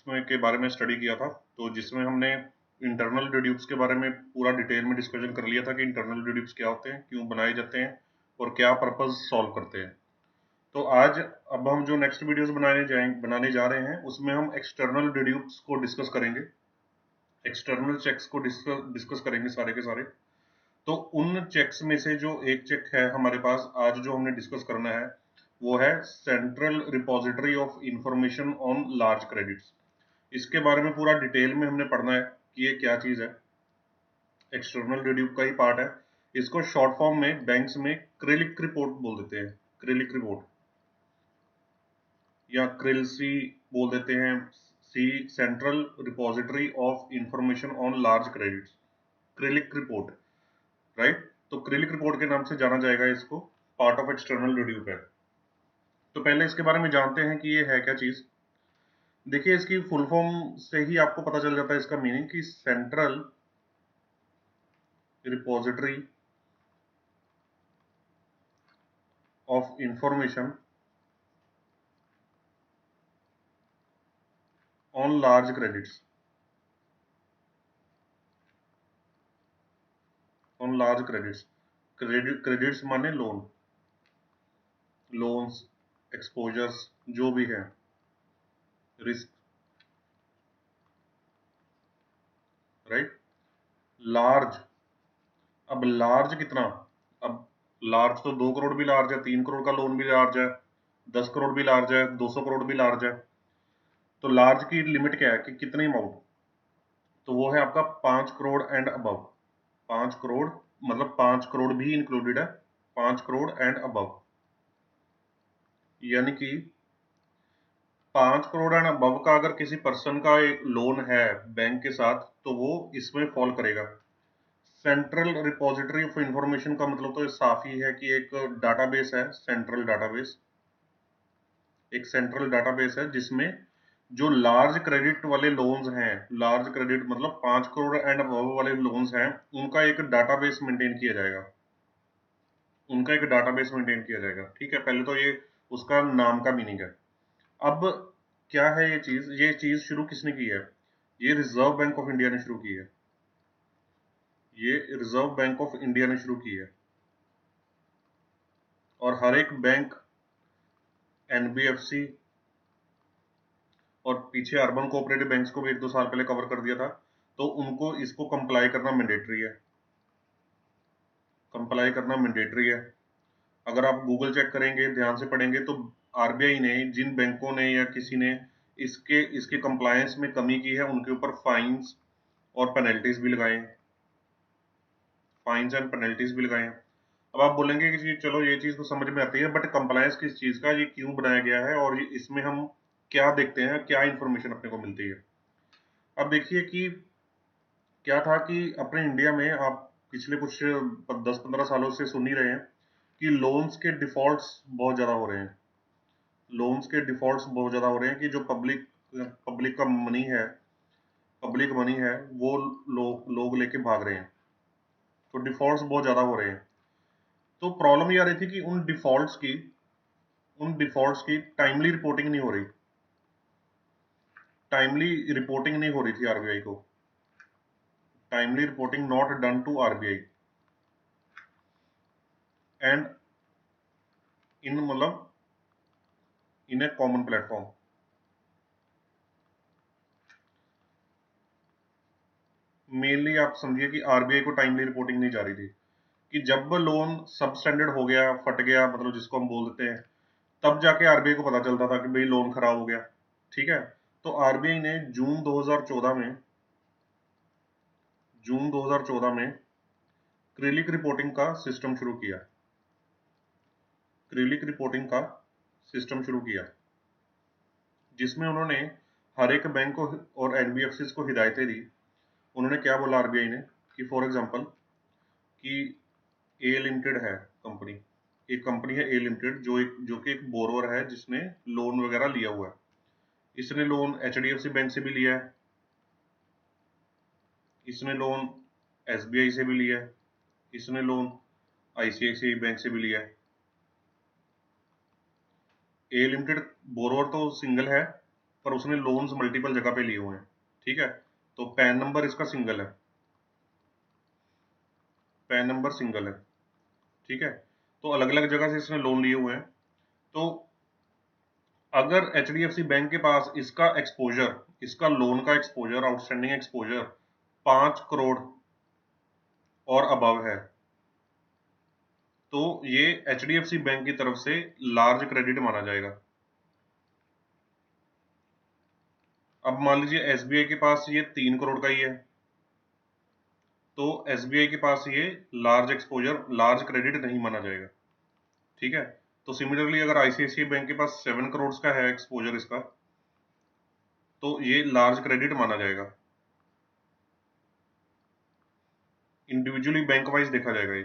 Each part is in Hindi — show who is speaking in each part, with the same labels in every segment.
Speaker 1: में के बारे में स्टडी किया था, तो जिसमें हमने इंटरनल डिड्यूप्स के बारे में पूरा डिटेल में डिस्कशन कर लिया था कि इंटरनल डिड्यूप्स क्या होते हैं, क्यों बनाए जाते हैं और क्या पर्पस सॉल्व करते हैं। तो आज अब हम जो नेक्स्ट वीडियोस बनाने जा रहे हैं उसमें हम एक्सटर्नल डिड्यूप्स को डिस्कस करेंगे, एक्सटर्नल चेक्स को डिस्कस करेंगे सारे के सारे। तो उन चेक्स में से जो एक चेक है हमारे पास आज जो हमने डिस्कस करना है वो है central repository of information on large credits. इसके बारे में पूरा डिटेल में हमने पढ़ना है कि ये क्या चीज़ है, एक्सटर्नल डिड्यूप का ही पार्ट है। इसको शॉर्ट फॉर्म में बैंक्स में क्रेलिक रिपोर्ट बोल देते हैं, क्रेलिक रिपोर्ट या क्रिलसी बोल देते हैं, C central repository of information on large credits, क्रेलिक रिपोर्ट, राइट। तो क्रेलिक रिपोर्ट के नाम से जाना जाएगा इसको, पार्ट ऑफ एक्सटर्नल रिड्यूप है। तो पहले इसके बारे में जानते हैं कि ये है क्या चीज। देखिए इसकी फुल फॉर्म से ही आपको पता चल जाता है इसका मीनिंग कि central repository of information on large credits, on large credits. Credits माने लोन, लोन्स, एक्सपोजर्स जो भी है, रिस्क, राइट। लार्ज, अब लार्ज कितना, अब लार्ज तो 2 करोड़ भी लार्ज है, 3 करोड़ का लोन भी लार्ज है, 10 करोड़ भी लार्ज है, 200 करोड़ भी लार्ज है। तो लार्ज की लिमिट क्या है कि कितनी अमाउंट, तो वो है आपका 5 करोड़ एंड अबव। 5 करोड़ मतलब 5 करोड़ भी इंक्लूडेड है, 5 करोड़ एंड अबव, यानी कि 5 करोड़ एंड अबव का अगर किसी पर्सन का एक लोन है बैंक के साथ तो वो इसमें फॉल करेगा। सेंट्रल रिपोजिटरी ऑफ इंफॉर्मेशन का मतलब तो साफ ही है कि एक डाटाबेस है, सेंट्रल डाटाबेस, एक सेंट्रल डाटाबेस है जिसमें जो लार्ज क्रेडिट वाले लोन्स हैं, लार्ज क्रेडिट मतलब 5 करोड़ एंड अबव वाले लोन्स हैं, उनका एक डाटाबेस मेंटेन किया जाएगा, उनका एक डाटाबेस मेंटेन किया जाएगा। ठीक है, पहले तो ये उसका नाम का मीनिंग है। अब क्या है ये चीज शुरू किसने की है, ये रिजर्व बैंक ऑफ इंडिया ने शुरू की है, ये रिजर्व बैंक ऑफ इंडिया ने शुरू की है। और हर एक बैंक, एनबीएफसी और पीछे अर्बन कोऑपरेटिव बैंक्स को भी 1-2 साल पहले कवर कर दिया था, तो उनको इसको कंप्लाई करना मैंडेटरी है, कंप्लाई करना मैंडेटरी है। अगर आप गूगल चेक करेंगे, ध्यान से पढ़ेंगे तो आरबीआई ने जिन बैंकों ने या किसी ने इसके कंप्लायंस में कमी की है उनके ऊपर फाइन्स और पेनल्टीज भी लगाए हैं, फाइन्स एंड पेनल्टीज भी लगाए हैं। अब आप बोलेंगे कि जी चलो ये चीज तो समझ में आती है, बट कंप्लायंस किस चीज का, ये क्यों बनाया गया है और इसमें हम क्या देखते हैं, क्या इंफॉर्मेशन अपने को मिलती है। अब देखिए कि क्या था कि अपने इंडिया में आप पिछले कुछ 10-15 सालों से सुन ही रहे हैं कि लोन्स के डिफॉल्ट्स बहुत ज़्यादा हो रहे हैं, लोन्स के डिफॉल्ट्स बहुत ज़्यादा हो रहे हैं कि जो पब्लिक का मनी है, पब्लिक मनी है वो लोग लेके भाग रहे हैं, तो डिफॉल्ट्स बहुत ज़्यादा हो रहे हैं। तो प्रॉब्लम ये आ रही थी कि उन डिफॉल्ट्स की टाइमली रिपोर्टिंग नहीं हो रही, टाइमली रिपोर्टिंग नहीं हो रही थी आरबीआई को, timely reporting not done to RBI and in मतलब in a common platform. Mainly आप समझिए कि आरबीआई को टाइमली रिपोर्टिंग नहीं जा रही थी, कि जब लोन सब स्टैंडर्ड हो गया, फट गया, मतलब जिसको हम बोल देते हैं, तब जाके आरबीआई को पता चलता था कि भाई लोन खराब हो गया। ठीक है, तो आरबीआई ने जून 2014 में क्रिलिक रिपोर्टिंग का सिस्टम शुरू किया, क्रिलिक रिपोर्टिंग का सिस्टम शुरू किया, जिसमें उन्होंने हर एक बैंक को और एनबीएफसी को हिदायतें दी। उन्होंने क्या बोला आरबीआई ने कि फॉर एग्जांपल कि ए लिमिटेड है कंपनी, एक कंपनी है ए लिमिटेड जो कि एक बोरोवर है जिसने लोन वगैरह लिया हुआ है। इसने लोन एचडीएफसी बैंक से भी लिया है, इसने लोन एसबीआई से भी लिया है, इसने लोन आईसीआईसीआई बैंक से भी लिया है। ए लिमिटेड बोरोवर तो सिंगल है, पर उसने लोन्स मल्टीपल जगह पे लिए हुए हैं, ठीक है। तो पैन नंबर इसका सिंगल है, पैन नंबर सिंगल है, ठीक है। तो अलग अलग जगह से इसने लोन लिए हुए हैं। तो अगर HDFC बैंक के पास इसका एक्सपोजर, इसका लोन का एक्सपोजर, आउटस्टैंडिंग एक्सपोजर 5 करोड़ और अबव है, तो ये HDFC बैंक की तरफ से लार्ज क्रेडिट माना जाएगा। अब मान लीजिए SBI के पास ये 3 करोड़ का ही है, तो SBI के पास ये लार्ज एक्सपोजर, लार्ज क्रेडिट नहीं माना जाएगा, ठीक है। तो सिमिलरली अगर ICICI बैंक के पास 7 करोड़ का है एक्सपोजर इसका, तो ये लार्ज क्रेडिट माना जाएगा। इंडिविजुअली बैंक वाइज देखा जाएगा ये।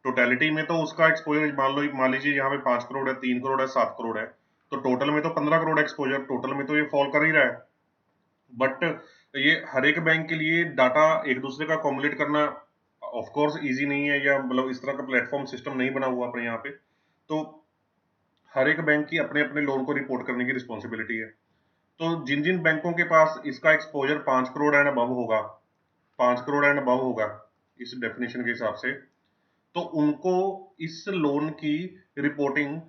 Speaker 1: टोटलिटी में तो उसका एक्सपोजर मान लीजिए यहाँ पे 5 करोड़ है, 3 करोड़ है, 7 करोड़ है, तो टोटल में तो 15 करोड़ एक्सपोजर, टोटल में तो ये फॉल कर ही रहा है। बट ये हर एक बैंक के लिए डाटा एक दूसरे का कॉमुलेट करना ऑफ कोर्स इजी नहीं है, या मतलब इस तरह का प्लेटफॉर्म सिस्टम नहीं बना हुआ अपने यहाँ पे। तो हर एक बैंक की अपने अपने लोन को रिपोर्ट करने की रिस्पॉन्सिबिलिटी है। तो जिन जिन बैंकों के पास इसका एक्सपोजर 5 करोड़ एंड अबव होगा, 5 करोड़ एंड अबव होगा इस डेफिनेशन के हिसाब से, तो उनको इस लोन की reporting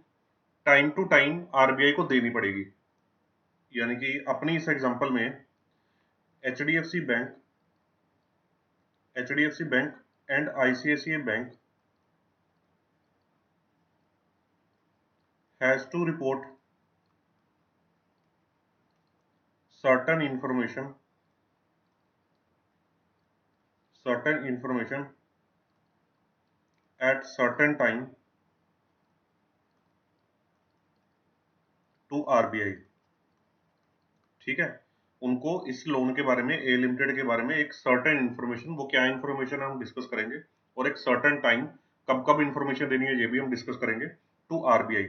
Speaker 1: time to time RBI को देनी पड़ेगी। यानी कि अपनी इस एग्जांपल में HDFC bank, and ICICI bank has to report certain information at certain time to RBI, ठीक है। उनको इस लोन के बारे में, ए लिमिटेड के बारे में एक सर्टेन इन्फॉर्मेशन, वो क्या इन्फॉर्मेशन हम डिस्कस करेंगे, और एक सर्टेन टाइम, कब कब इन्फॉर्मेशन देनी है ये भी हम डिस्कस करेंगे, टू RBI,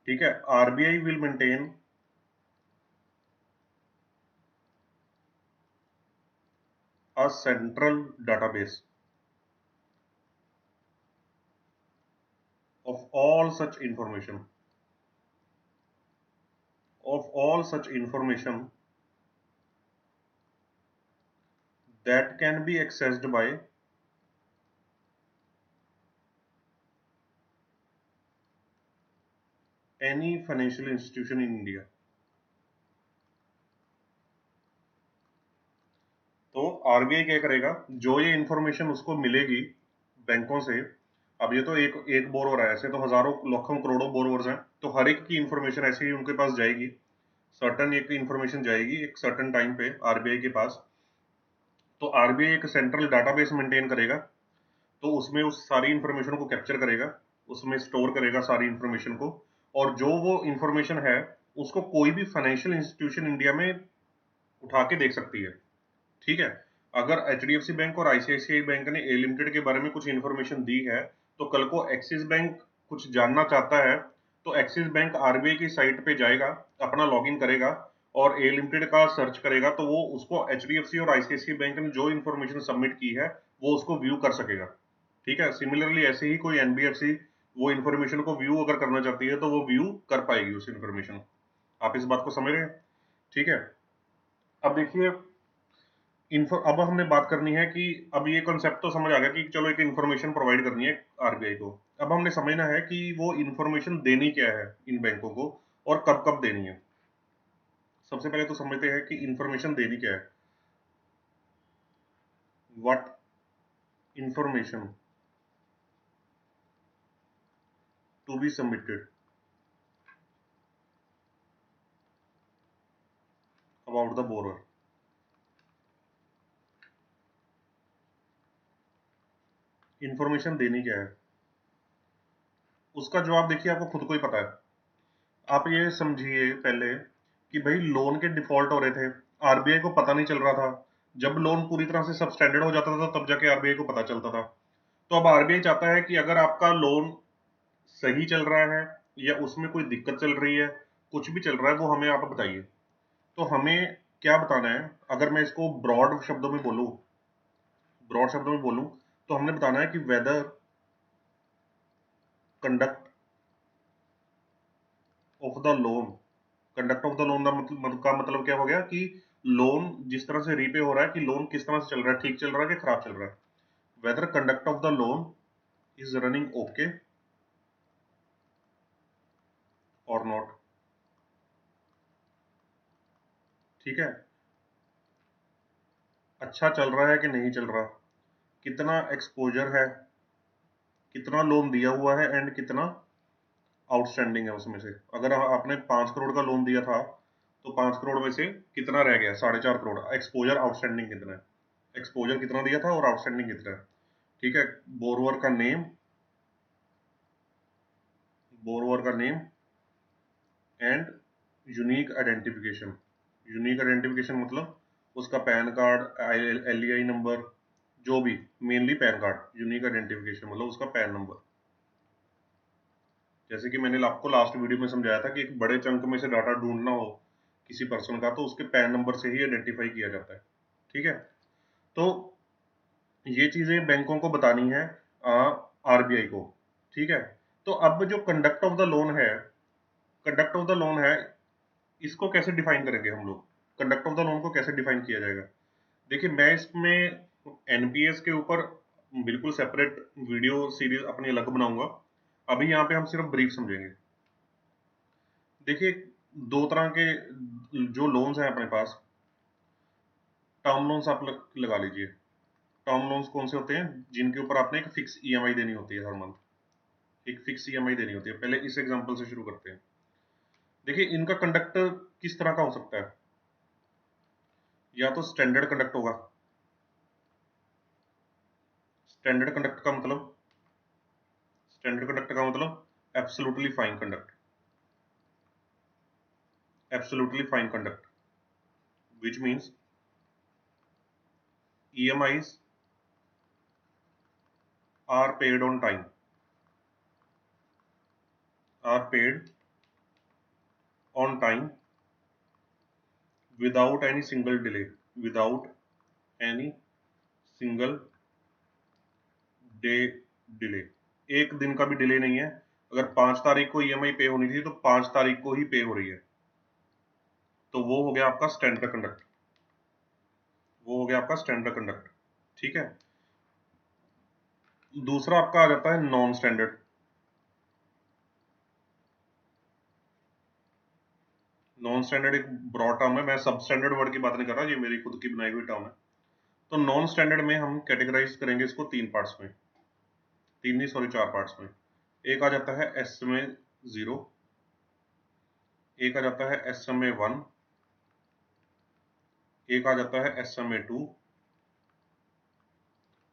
Speaker 1: ठीक है। RBI will maintain a central database of all such information, that can be accessed by any financial institution in India। तो RBI क्या करेगा, जो ये इंफॉर्मेशन उसको मिलेगी बैंकों से, अब ये तो एक बोरोवर है, ऐसे तो हजारों लाखों करोड़ों बोरोवर्स हैं, तो हर एक की इंफॉर्मेशन ऐसे ही उनके पास जाएगी, सर्टन एक इंफॉर्मेशन जाएगी एक सर्टन टाइम पे RBI के पास। तो RBI एक सेंट्रल डाटाबेस मेंटेन करेगा, तो उसमें उस सारी इंफॉर्मेशन को कैप्चर करेगा, उसमें स्टोर करेगा सारी इंफॉर्मेशन को, और जो वो इंफॉर्मेशन है उसको कोई भी फाइनेंशियल इंस्टीट्यूशन इंडिया में उठा के देख सकती है, ठीक है। अगर HDFC बैंक और ICICI बैंक ने ए लिमिटेड के बारे में कुछ इंफॉर्मेशन दी है, तो कल को एक्सिस बैंक कुछ जानना चाहता है, तो एक्सिस बैंक RBI की साइट पे जाएगा, अपना लॉगिन करेगा और ए लिमिटेड का सर्च करेगा, तो वो उसको HDFC और ICICI बैंक ने जो इंफॉर्मेशन सबमिट की है वो उसको व्यू कर सकेगा, ठीक है। सिमिलरली ऐसे ही कोई NBFC वो इंफॉर्मेशन को व्यू अगर करना चाहती है तो वो व्यू कर पाएगी उस इंफॉर्मेशन। आप इस बात को समझ रहे हैं, ठीक है। अब देखिए, अब हमने बात करनी है कि अब ये कॉन्सेप्ट तो समझ आ गया कि चलो एक इन्फॉर्मेशन प्रोवाइड करनी है RBI को। अब हमने समझना है कि वो इन्फॉर्मेशन देनी क्या है इन बैंकों को, और कब कब देनी है। सबसे पहले तो समझते हैं कि इन्फॉर्मेशन देनी क्या है। What information to be submitted about the borrower. Information देनी क्या है, उसका जवाब देखिए आपको खुद को ही पता है। आप ये समझिए पहले कि भाई लोन के डिफॉल्ट हो रहे थे, RBI को पता नहीं चल रहा था। जब लोन पूरी तरह से सब स्टैंडर्ड हो जाता था तब जाके RBI को पता चलता था। तो अब RBI चाहता है कि अगर आपका लोन सही चल रहा है या उसमें कोई दिक्कत चल रही है, कुछ भी चल रहा है, वो हमें आप बताइए। तो हमें क्या बताना है, अगर मैं इसको ब्रॉड शब्दों में बोलूं, तो हमने बताना है कि whether conduct of the loan conduct of the loan का मतलब क्या हो गया कि लोन जिस तरह से रीपे हो रहा है, कि लोन किस तरह से चल रहा है, ठीक चल रहा है कि खराब चल रहा है, whether conduct of the loan is running okay और नॉट। ठीक है, अच्छा चल रहा है कि नहीं चल रहा, कितना एक्सपोजर है, कितना लोन दिया हुआ है एंड कितना आउटस्टैंडिंग है उसमें से। अगर आपने 5 करोड़ का लोन दिया था तो 5 करोड़ में से कितना रह गया, 4.5 करोड़। एक्सपोजर आउटस्टैंडिंग कितना है, एक्सपोजर कितना दिया था और आउटस्टैंडिंग कितना है। ठीक है, बोरोवर का नेम, बोरोवर का name and unique identification. Unique identification मतलब उसका पैन कार्ड, एलईआई नंबर, जो भी, mainly pan card. Unique identification मतलब उसका पैन नंबर। जैसे कि मैंने आपको लास्ट वीडियो में समझाया था कि एक बड़े चंक में से डाटा ढूंढना हो किसी पर्सन का, तो उसके पैन नंबर से ही आइडेंटिफाई किया जाता है। ठीक है, तो ये चीजें बैंकों को बतानी है आरबीआई को। ठीक है, तो अब जो कंडक्ट ऑफ द लोन है, कंडक्ट ऑफ द लोन है, इसको कैसे डिफाइन करेंगे हम लोग, कंडक्ट ऑफ द लोन को कैसे डिफाइन किया जाएगा। देखिए, मैं इसमें एनपीएस के ऊपर बिल्कुल सेपरेट वीडियो सीरीज अपनी अलग बनाऊंगा। अभी यहाँ पे हम सिर्फ ब्रीफ समझेंगे। देखिए, दो तरह के जो लोन्स हैं अपने पास, टर्म लोन्स आप लगा लीजिए। टर्म लोन्स कौन से होते हैं, जिनके ऊपर आपने एक फिक्स ईएमआई देनी होती है हर मंथ, एक फिक्स ईएमआई देनी होती है। पहले इस एग्जांपल से शुरू करते हैं। देखिए, इनका कंडक्ट किस तरह का हो सकता है, या तो स्टैंडर्ड कंडक्ट होगा। स्टैंडर्ड कंडक्ट का मतलब, स्टैंडर्ड कंडक्ट का मतलब absolutely fine conduct, absolutely fine conduct, which means EMIs are paid on time, are paid on time without any single delay, without any single day delay। एक दिन का भी डिले नहीं है। अगर 5 तारीख को ईएमआई पे होनी थी तो 5 तारीख को ही पे हो रही है। तो वो हो गया आपका स्टैंडर्ड कंडक्ट, वो हो गया आपका स्टैंडर्ड कंडक्ट। ठीक है, दूसरा आपका आ जाता है नॉन स्टैंडर्ड। नॉन स्टैंडर्ड एक ब्रॉड टर्म है, मैं सब स्टैंडर्ड वर्ड की बात नहीं कर रहा, ये मेरी खुद की बनाई हुई टर्म है। तो नॉन स्टैंडर्ड में हम कैटेगराइज करेंगे इसको 3 पार्ट्स में, 3 नहीं सॉरी 4 पार्ट्स में। एक आ जाता है SMA 0, एक आ जाता है SMA 1, एक आ जाता है SMA 2,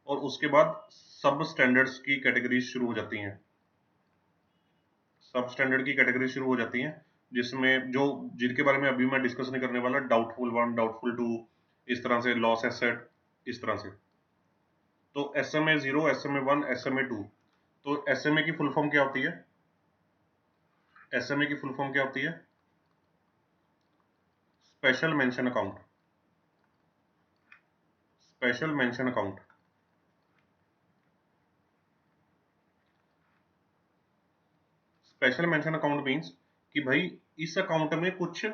Speaker 1: और उसके बाद सब स्टैंडर्ड्स की कैटेगरीज शुरू हो जाती हैं। सब स्टैंडर्ड की कैटेगरी शुरू हो जाती हैं, जिसमें जो जिनके बारे में अभी मैं डिस्कस नहीं करने वाला, डाउटफुल 1, डाउटफुल 2, इस तरह से लॉस एसेट, इस तरह से। तो SMA 0, SMA 1, SMA 2। तो SMA की फुल फॉर्म क्या होती है, SMA की फुल फॉर्म क्या होती है, special mention account, special mention account. Special mention account means कि भाई इस अकाउंट में कुछ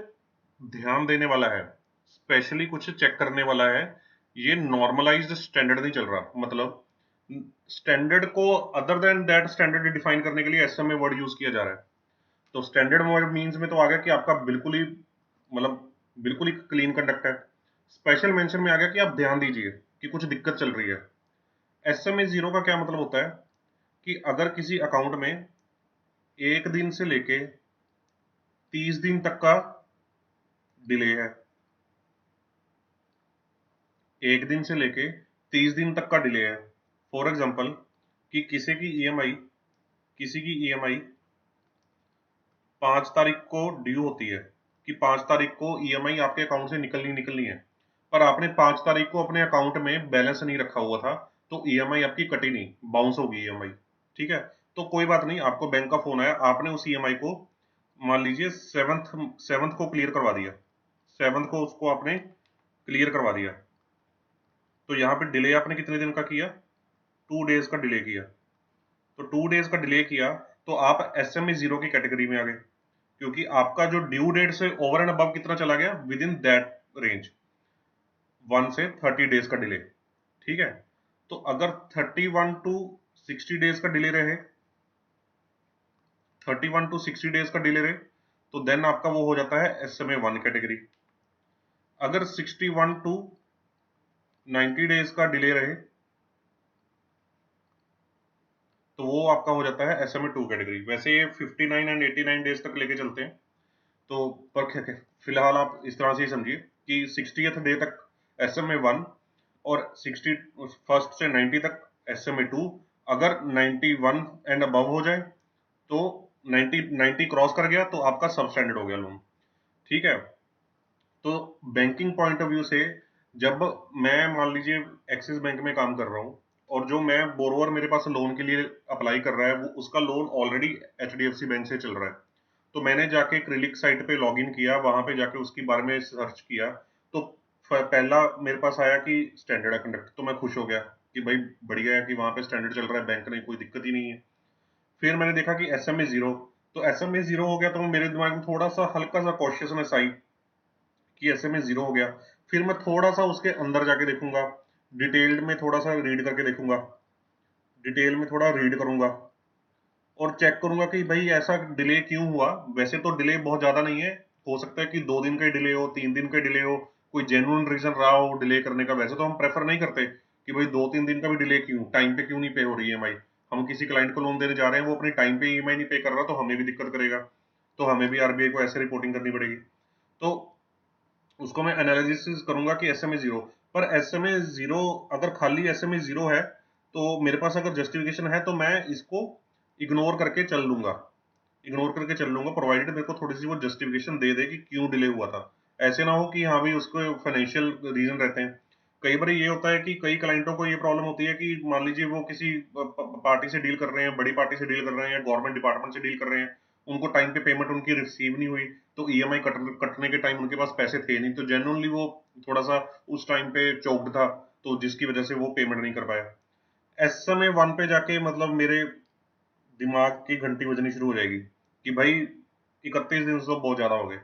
Speaker 1: ध्यान देने वाला है, स्पेशली कुछ चेक करने वाला है। ये नॉर्मलाइज्ड स्टैंडर्ड नहीं चल रहा। मतलब स्टैंडर्ड को other than that standard define करने के लिए एसएमए वर्ड यूज किया जा रहा है। तो स्टैंडर्ड वर्ड मीन्स में तो आ गया कि आपका बिल्कुल ही, मतलब बिल्कुल ही क्लीन कंडक्ट है। स्पेशल मेंशन में आ गया कि आप ध्यान दीजिए कि कुछ दिक्कत चल रही है। एसएमए 0 का क्या मतलब होता है कि अगर किसी अकाउंट में 1 दिन से लेके 30 दिन तक का डिले है, 1 दिन से लेके 30 दिन तक का डिले है। फॉर एग्जाम्पल कि किसी की ईएमआई 5 तारीख को ड्यू होती है, कि 5 तारीख को ईएमआई आपके अकाउंट से निकलनी है, पर आपने 5 तारीख को अपने अकाउंट में बैलेंस नहीं रखा हुआ था, तो ईएमआई आपकी कटी नहीं, बाउंस होगी ईएमआई। ठीक है, तो कोई बात नहीं, आपको बैंक का फोन आया, आपने उस ईएमआई को मान लीजिए सेवंथ को क्लियर करवा दिया, सेवंथ को उसको आपने क्लियर करवा दिया। तो यहाँ पे डिले आपने कितने दिन का किया, 2 डेज का डिले किया। तो 2 डेज का डिले किया तो आप SMA 0 की कैटेगरी में आ गए। क्योंकि आपका जो ड्यू डेट से ओवर एंड अबव कितना चला गया, विद इन दैट रेंज 1 से 30 डेज का डिले। ठीक है, तो अगर 31 टू 60 डेज का डिले रहे, 31 टू 60 डेज का डिले रहे, तो देन आपका वो हो जाता है SMA1 कैटेगरी। अगर 61 टू 90 डेज का डिले रहे तो वो आपका हो जाता है SMA2 कैटेगरी। वैसे ये 59 एंड 89 डेज तक लेके चलते हैं, तो पर फिलहाल आप इस तरह से ही समझिए कि 60th डे तक SMA1 और 61st से 90 तक SMA2। अगर 91 एंड अबव हो जाए तो 90 क्रॉस कर गया तो आपका सब स्टैंडर्ड हो गया लोन। ठीक है, तो बैंकिंग पॉइंट ऑफ व्यू से जब मैं मान लीजिए एक्सिस बैंक में काम कर रहा हूँ और जो मैं बोरोवर मेरे पास लोन के लिए अप्लाई कर रहा है वो उसका लोन ऑलरेडी HDFC बैंक से चल रहा है, तो मैंने जाके क्रिलिक साइट पे लॉगिन किया, वहां पे जाके उसके बारे में सर्च किया, तो पहला मेरे पास आया कि स्टैंडर्ड है कंडक्ट, तो मैं खुश हो गया कि भाई बढ़िया है कि वहां पे स्टैंडर्ड चल रहा है, बैंक में कोई दिक्कत ही नहीं है। फिर मैंने देखा कि SMA 0, तो SMA 0 हो गया, तो मेरे दिमाग में थोड़ा सा हल्का सा कॉशियसनेस आई कि SMA 0 हो गया। फिर मैं थोड़ा सा उसके अंदर जाके देखूंगा, डिटेल्ड में थोड़ा सा रीड करके देखूंगा, डिटेल में थोड़ा रीड करूंगा और चेक करूंगा कि भाई ऐसा डिले क्यों हुआ। वैसे तो डिले बहुत ज्यादा नहीं है, हो सकता है कि 2 दिन का डिले हो, 3 दिन का डिले हो, कोई जेन्युइन रीजन रहा हो डिले करने का। वैसे तो हम प्रेफर नहीं करते कि भाई 2-3 दिन का भी डिले क्यों, टाइम पे क्यों नहीं पे हो रही है EMI। हम किसी क्लाइंट को लोन देने जा रहे हैं, वो अपनी टाइम पे EMI नहीं पे कर रहा, तो हमें भी दिक्कत करेगा, तो हमें भी RBI को ऐसे रिपोर्टिंग करनी पड़ेगी। तो उसको मैं एनालिसिस करूंगा कि SMA 0, पर SMA 0 अगर खाली SMA 0 है तो मेरे पास अगर जस्टिफिकेशन है तो मैं इसको इग्नोर करके चल लूंगा, इग्नोर करके चल लूंगा, प्रोवाइडेड मेरे को थोड़ी सी वो जस्टिफिकेशन दे दे कि क्यों डिले हुआ था। ऐसे ना हो कि हाँ भाई उसको फाइनेंशियल रीजन रहते हैं। कई बार ये होता है कि कई क्लाइंटों को ये प्रॉब्लम होती है कि मान लीजिए वो किसी पार्टी से डील कर रहे हैं, बड़ी पार्टी से डील कर रहे हैं या गवर्नमेंट डिपार्टमेंट से डील कर रहे हैं, उनको टाइम पे पेमेंट उनकी रिसीव नहीं हुई, तो EMI कटने के टाइम उनके पास पैसे थे नहीं, तो जेन्युइनली वो थोड़ा सा उस टाइम पे चौक्ड था, तो जिसकी वजह से वो पेमेंट नहीं कर पाया। SMA1 पे जाके मतलब मेरे दिमाग की घंटी बजनी शुरू हो जाएगी कि भाई 31 दिन तो बहुत ज्यादा हो गए,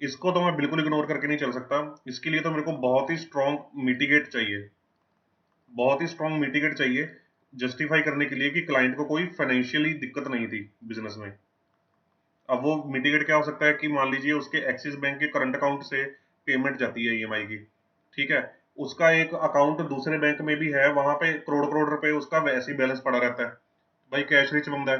Speaker 1: इसको तो मैं बिल्कुल इग्नोर करके नहीं चल सकता। इसके लिए तो मेरे को बहुत ही स्ट्रॉन्ग मिटिगेट चाहिए, बहुत ही स्ट्रॉन्ग मिटिगेट चाहिए जस्टिफाई करने के लिए कि क्लाइंट को कोई फाइनेंशियली दिक्कत नहीं थी बिजनेस में। अब वो मिटिगेट क्या हो सकता है कि मान लीजिए उसके एक्सिस बैंक के करंट अकाउंट से पेमेंट जाती है EMI की, ठीक है, उसका एक अकाउंट दूसरे बैंक में भी है, वहां पे करोड़ करोड़ रुपए उसका वैसे ही बैलेंस पड़ा रहता है, भाई कैश रिच बंदा है,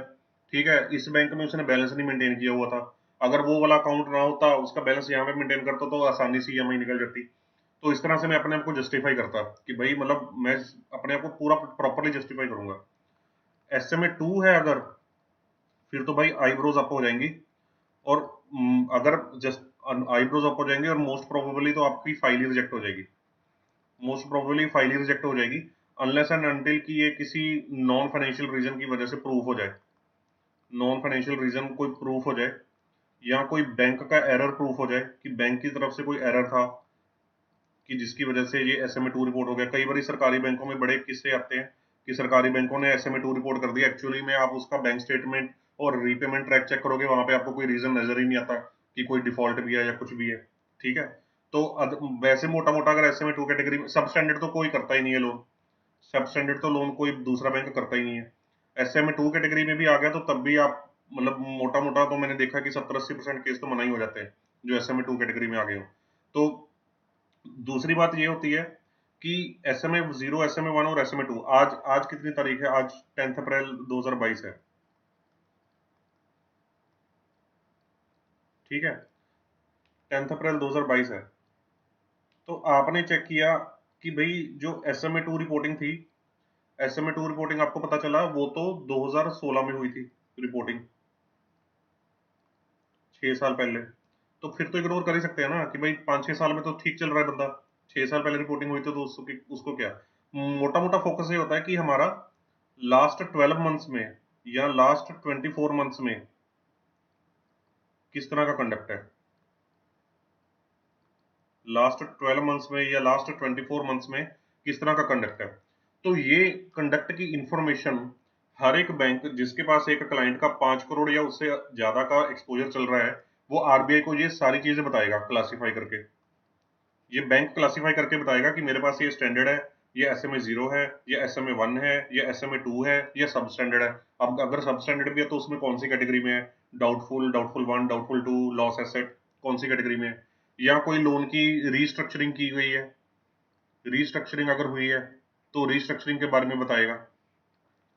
Speaker 1: ठीक है, इस बैंक में उसने बैलेंस नहीं मेंटेन किया हुआ था, अगर वो वाला अकाउंट ना होता उसका बैलेंस यहाँ पे मेंटेन करता तो आसानी से EMI निकल जाती। तो इस तरह से मैं अपने आप को जस्टिफाई करता कि भाई मतलब मैं अपने आप को पूरा प्रॉपरली जस्टिफाई करूंगा। SMA2 है अगर, फिर तो भाई आईब्रोज अप हो जाएंगी, और अगर जस्ट आईब्रोज अप हो जाएंगे और मोस्ट प्रोबेबली तो आपकी फाइल ही रिजेक्ट हो जाएगी, मोस्ट प्रोबेबली फाइल ही रिजेक्ट हो जाएगी, अनलेस एंड अनटिल कि ये किसी नॉन फाइनेंशियल रीजन की वजह से प्रूफ हो जाए, नॉन फाइनेंशियल रीजन कोई प्रूफ हो जाए, या कोई बैंक का एरर प्रूफ हो जाए कि बैंक की तरफ से कोई एरर था कि जिसकी वजह से ये SMA2 रिपोर्ट हो गया। कई बार सरकारी बैंकों में बड़े किस्से आते हैं कि सरकारी बैंकों ने SMA2 रिपोर्ट कर दिया, एक्चुअली में आप उसका बैंक स्टेटमेंट और रीपेमेंट ट्रैक चेक करोगे, वहां पे आपको कोई रीजन नजर ही नहीं आता कि कोई डिफॉल्ट भी है या कुछ भी है। ठीक है, तो वैसे मोटा मोटा अगर SMA2 कैटेगरी में सब स्टैंडर्ड तो कोई करता ही नहीं है लोन, सब स्टैंडर्ड तो लोन कोई दूसरा बैंक करता ही नहीं है। SMA2 कैटेगरी में भी आ गया तो तब भी आप मतलब मोटा मोटा तो मैंने देखा कि 70-80% केस तो मना ही हो जाते हैं जो SMA2 कैटेगरी में आ गए हो। तो दूसरी बात ये होती है कि SMA 0, SMA 1 और SMA 2, आज आज कितनी तारीख है, आज 10 अप्रैल 2022 है, ठीक है, 10 अप्रैल 2022 है। तो आपने चेक किया कि भाई जो SMA2 रिपोर्टिंग थी, SMA2 रिपोर्टिंग आपको पता चला वो तो 2016 में हुई थी रिपोर्टिंग, 6 साल पहले। तो फिर तो इग्नोर कर ही सकते हैं ना कि भाई 5-6 साल में तो ठीक चल रहा है बंदा, 6 साल पहले रिपोर्टिंग हुई तो उसको क्या। मोटा मोटा फोकस ये होता है कि हमारा लास्ट 12 मंथ्स में या लास्ट 24 मंथ्स में किस तरह का कंडक्ट है, लास्ट 12 मंथ्स में या लास्ट 24 मंथ्स में किस तरह का कंडक्ट है। तो ये कंडक्ट की इंफॉर्मेशन हर एक बैंक जिसके पास एक क्लाइंट का 5 करोड़ या उससे ज्यादा का एक्सपोजर चल रहा है, वो आरबीआई को ये सारी चीजें बताएगा क्लासिफाई करके। ये बैंक क्लासिफाई करके बताएगा कि मेरे पास ये स्टैंडर्ड है, ये SMA 0 है, ये SMA 1 है, ये SMA 2 है, ये सब स्टैंडर्ड है। अब अगर सब स्टैंडर्ड भी है तो उसमें कौन सी कैटेगरी में है, doubtful, doubtful 1, doubtful 2, loss asset, कौन सी कैटेगरी में है, या कोई लोन की रीस्ट्रक्चरिंग की गई है, रीस्ट्रक्चरिंग अगर हुई है तो रीस्ट्रक्चरिंग के बारे में बताएगा।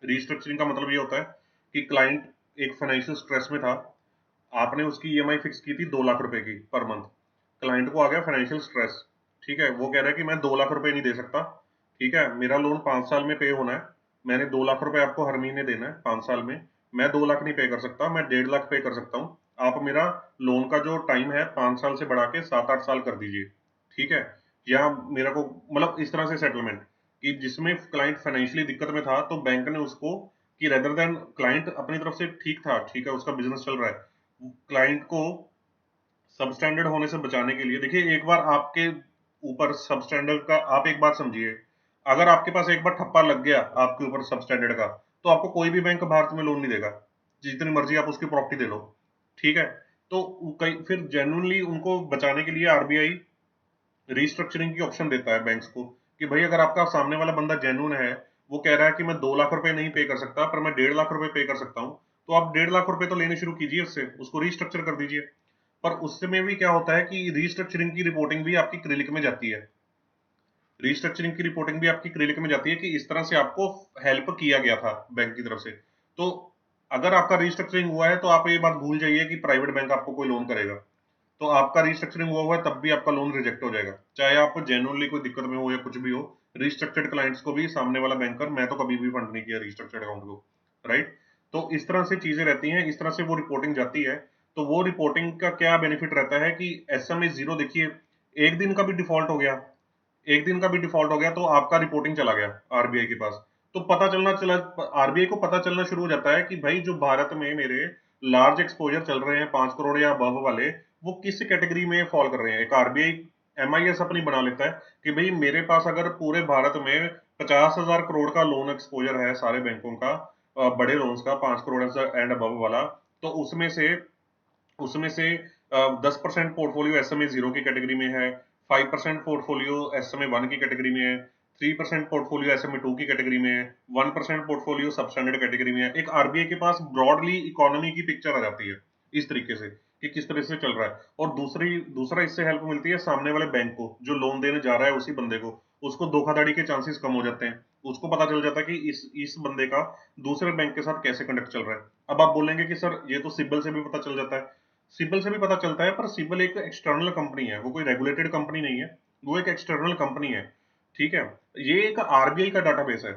Speaker 1: रीस्ट्रक्चरिंग का मतलब ये होता है कि क्लाइंट एक फाइनेंशियल स्ट्रेस में था, आपने उसकी ईएमआई फिक्स की थी 2 लाख रुपए की पर मंथ, क्लाइंट को आ गया फाइनेंशियल स्ट्रेस, ठीक है, वो कह रहा है कि मैं 2 लाख रुपए नहीं दे सकता, ठीक है, मेरा लोन 5 साल में पे होना है, मैंने 2 लाख रुपए आपको हर महीने देना है 5 साल में, मैं 2 लाख नहीं पे कर सकता, मैं 1.5 लाख पे कर सकता हूँ, आप मेरा लोन का जो टाइम है 5 साल से बढ़ा के 7-8 साल कर दीजिए, ठीक है, या मेरा को मतलब इस तरह से सेटलमेंट, कि जिसमें क्लाइंट फाइनेंशियली दिक्कत में था तो बैंक ने उसको, कि रेदर देन क्लाइंट अपनी तरफ से ठीक था, ठीक है, उसका बिजनेस चल रहा है, क्लाइंट को सबस्टैंडर्ड होने से बचाने के लिए, देखिए एक बार आपके ऊपर सबस्टैंडर्ड का, आप एक बात समझिए, अगर आपके पास एक बार ठप्पा लग गया आपके ऊपर सबस्टैंडर्ड का, तो आपको कोई भी बैंक भारत में लोन नहीं देगा, जितनी मर्जी आप उसकी प्रॉपर्टी दे लो, ठीक है। तो कई फिर जेन्युइनली उनको बचाने के लिए आरबीआई रीस्ट्रक्चरिंग की ऑप्शन देता है बैंक्स को, कि भाई अगर आपका सामने वाला बंदा जेन्युइन है, वो कह रहा है कि मैं 2 लाख रुपए नहीं पे कर सकता पर मैं 1.5 लाख रुपए पे कर सकता हूँ, तो आप 1.5 लाख रुपए तो लेने शुरू कीजिए उससे, उसको रीस्ट्रक्चर कर दीजिए। पर उसमें भी क्या होता है कि रीस्ट्रक्चरिंग की रिपोर्टिंग भी आपकी क्रिलिक में जाती है, रीस्ट्रक्चरिंग की रिपोर्टिंग भी आपकी क्रिलिक में जाती है कि इस तरह से आपको हेल्प किया गया था बैंक की तरफ से। तो अगर आपका रीस्ट्रक्चरिंग हुआ है तो आप ये बात भूल जाइए कि प्राइवेट बैंक आपको कोई लोन करेगा, तो आपका रीस्ट्रक्चरिंग हुआ है तब भी आपका लोन रिजेक्ट हो जाएगा, चाहे आप जेन्युइनली कोई दिक्कत में हो या कुछ भी हो। रीस्ट्रक्चर्ड क्लाइंट्स को भी सामने वाला बैंकर, मैं तो कभी भी फंड नहीं किया रीस्ट्रक्चर्ड अकाउंट को, राइट। तो इस तरह से चीजें रहती हैं, इस तरह से वो रिपोर्टिंग जाती है। तो वो रिपोर्टिंग का क्या बेनिफिट रहता है कि SMA 0, देखिए एक दिन का भी डिफॉल्ट हो गया, एक दिन का भी डिफॉल्ट हो गया तो आपका रिपोर्टिंग चला गया आरबीआई के पास, तो पता चलना चला, आरबीआई को पता चलना शुरू हो जाता है कि भाई जो भारत में मेरे लार्ज एक्सपोजर चल रहे हैं 5 करोड़ या अबव वाले, वो किस कैटेगरी में फॉल कर रहे हैं। एक आरबीआई एमआईएस अपनी बना लेता है कि भाई मेरे पास अगर पूरे भारत में 50,000 करोड़ का लोन एक्सपोजर है सारे बैंकों का, बड़े लोन्स का 5 करोड़ एंड अबव वाला, तो उसमें से 10% पोर्टफोलियो SMA 0 की कैटेगरी में है, 5% पोर्टफोलियो SMA 1 की कैटेगरी में है, 3% पोर्टफोलियो SMA 2 की कैटेगरी में है, 1% पोर्टफोलियो सब स्टैंडर्ड कैटेगरी में है। एक आरबीआई के पास ब्रॉडली इकोनॉमी की पिक्चर आ जाती है इस तरीके से, कि किस तरह से चल रहा है। और दूसरा इससे हेल्प मिलती है सामने वाले बैंक को, जो लोन देने जा रहा है उसी बंदे को, उसको धोखाधड़ी के चांसेस कम हो जाते हैं, उसको पता चल जाता है कि इस बंदे का दूसरे बैंक के साथ कैसे कंडक्ट चल रहा है। अब आप बोलेंगे कि सर ये तो सिबिल से भी पता चल जाता है, सिबिल से भी पता चलता है, पर सिबिल एक एक्सटर्नल कंपनी है, वो कोई रेगुलेटेड कंपनी नहीं है, वो एक एक्सटर्नल कंपनी है, ठीक है। ये एक आरबीआई का डाटाबेस है,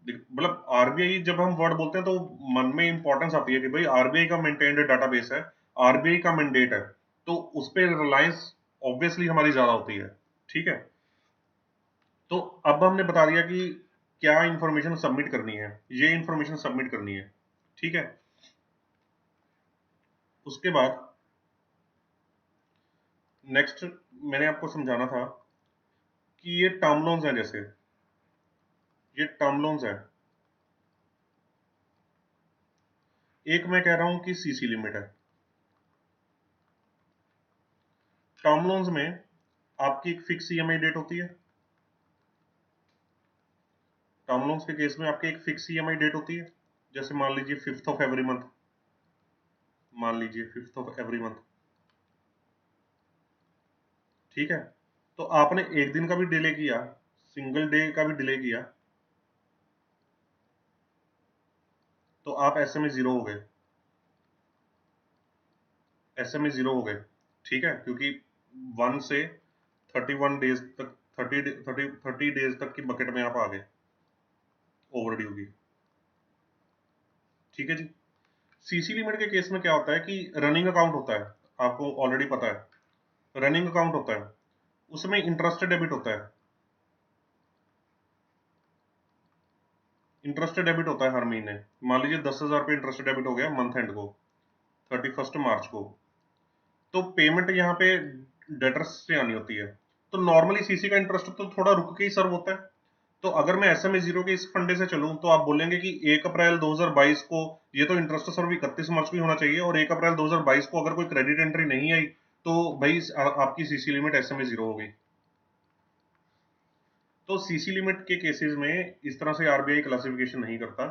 Speaker 1: मतलब आरबीआई जब हम वर्ड बोलते हैं तो मन में इंपॉर्टेंस आती है कि भाई आरबीआई का मेंटेन्ड डाटाबेस है, आरबीआई का मैंडेट है, तो उस पर रिलायंस ऑब्वियसली हमारी ज्यादा होती है, ठीक है। तो अब हमने बता दिया कि क्या इंफॉर्मेशन सबमिट करनी है, ये इंफॉर्मेशन सबमिट करनी है, ठीक है। उसके बाद नेक्स्ट मैंने आपको समझाना था कि ये टर्म लोन्स हैं, जैसे ये टर्म लोन्स है, एक मैं कह रहा हूं कि सीसी लिमिट है। टर्म लोन्स में आपकी एक फिक्स ईएमआई डेट होती है, टर्म लोन्स के केस में आपकी एक फिक्स ईएमआई डेट होती है, जैसे मान लीजिए 5th ऑफ एवरी मंथ, मान लीजिए 5th ऑफ एवरी मंथ, ठीक है। तो आपने एक दिन का भी डिले किया, सिंगल डे का भी डिले किया, तो आप SMA 0 हो गए, SMA 0 हो गए, ठीक है, क्योंकि 1 से 31 डेज तक, 30 डेज तक की बकेट में आप आ गए ओवरड्यू की, ठीक है जी। सीसी लिमिट के केस में क्या होता है कि रनिंग अकाउंट होता है, आपको ऑलरेडी पता है रनिंग अकाउंट होता है, उसमें इंटरेस्ट डेबिट होता है, इंटरेस्ट डेबिट होता है हर महीने। मान लीजिए 10,000 रुपये इंटरेस्ट डेबिट हो गया मंथ एंड को, 31 मार्च को, तो पेमेंट यहाँ पे डेटर्स से आनी होती है। तो नॉर्मली सीसी का इंटरेस्ट तो थोड़ा रुक के ही सर्व होता है, तो अगर मैं SMA 0 के इस फंडे से चलूं तो आप बोलेंगे कि 1 अप्रैल 2022 को ये तो इंटरेस्ट सर्व 31 मार्च को ही होना चाहिए, और 1 अप्रैल 2022 को अगर कोई क्रेडिट एंट्री नहीं आई तो भाई आपकी सीसी लिमिट SMA 0 हो गई। तो सीसी लिमिट के केसेस में इस तरह से आरबीआई क्लासिफिकेशन नहीं करता।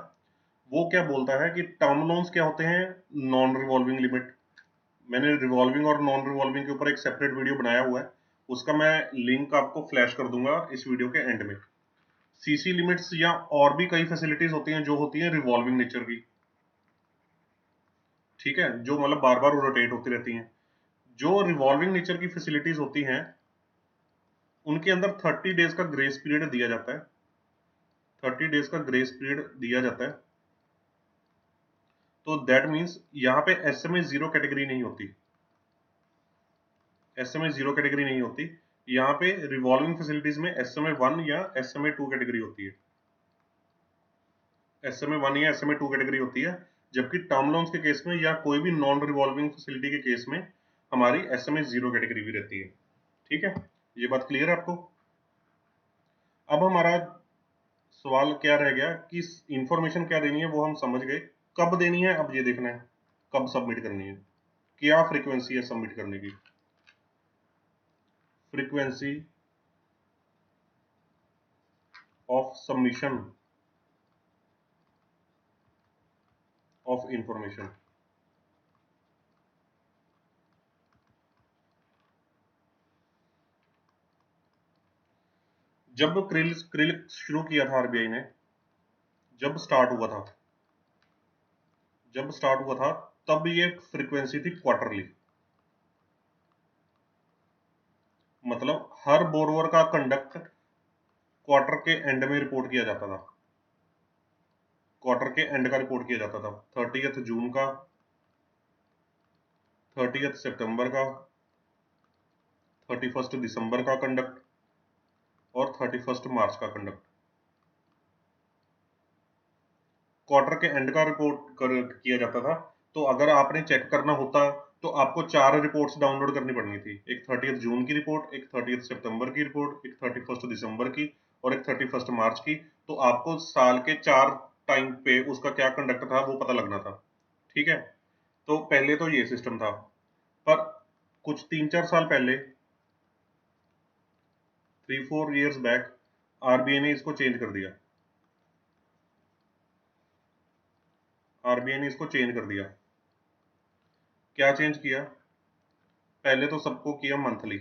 Speaker 1: वो क्या बोलता है कि टर्म लोन्स क्या होते हैं, नॉन रिवॉल्विंग लिमिट। मैंने रिवॉल्विंग और नॉन रिवॉल्विंग के ऊपर एक सेपरेट वीडियो बनाया हुआ है, उसका मैं लिंक आपको फ्लैश कर दूंगा इस वीडियो के एंड में। सीसी लिमिट्स या और भी कई फैसिलिटीज होती हैं जो होती हैं रिवॉल्विंग नेचर की, ठीक है, जो मतलब बार बार रोटेट होती रहती हैं। जो रिवॉल्विंग नेचर की फैसिलिटीज होती हैं उनके अंदर 30 डेज का ग्रेस पीरियड दिया जाता है, 30 डेज का ग्रेस पीरियड दिया जाता है। तो दैट मीन्स यहाँ पे SMA 0 कैटेगरी नहीं होती, SMA 0 कैटेगरी नहीं होती। यहाँ पे रिवॉल्विंग फैसिलिटीज में SMA 1 या SMA 2 कैटेगरी होती है, SMA 1 या SMA 2 कैटेगरी होती है। जबकि टर्म लोन्स के केस में या कोई भी नॉन रिवॉल्विंग फैसिलिटी के केस में हमारी SMA 0 कैटेगरी भी रहती है। ठीक है, ये बात क्लियर है आपको? अब हमारा सवाल क्या रह गया कि इंफॉर्मेशन क्या देनी है वो हम समझ गए, कब देनी है अब ये देखना है, कब सबमिट करनी है, क्या फ्रीक्वेंसी है सबमिट करने की। Frequency of submission of information. जब क्रिल क्रिल शुरू किया था आरबीआई ने, जब स्टार्ट हुआ था तब ये फ्रीक्वेंसी थी क्वार्टरली। मतलब हर बोरोवर का कंडक्ट क्वार्टर के एंड में रिपोर्ट किया जाता था, क्वार्टर के एंड का रिपोर्ट किया जाता था। 30 जून का, 30 सितंबर का, 31 दिसंबर का कंडक्ट और 31 मार्च का कंडक्ट। क्वार्टर के एंड का रिपोर्ट किया जाता था। तो अगर आपने चेक करना होता तो आपको 4 रिपोर्ट्स डाउनलोड करनी पड़नी थी, एक 30 जून की रिपोर्ट, एक 30 सितंबर की रिपोर्ट, एक 31 दिसंबर की और एक 31 मार्च की। तो आपको साल के 4 टाइम पे उसका क्या कंडक्ट था वो पता लगना था। ठीक है, तो पहले तो ये सिस्टम था, पर कुछ 3-4 साल पहले, 3-4 ईयर्स बैक, आरबीआई ने इसको चेंज कर दिया। आरबीआई ने इसको चेंज कर दिया। क्या चेंज किया? पहले तो सबको किया मंथली,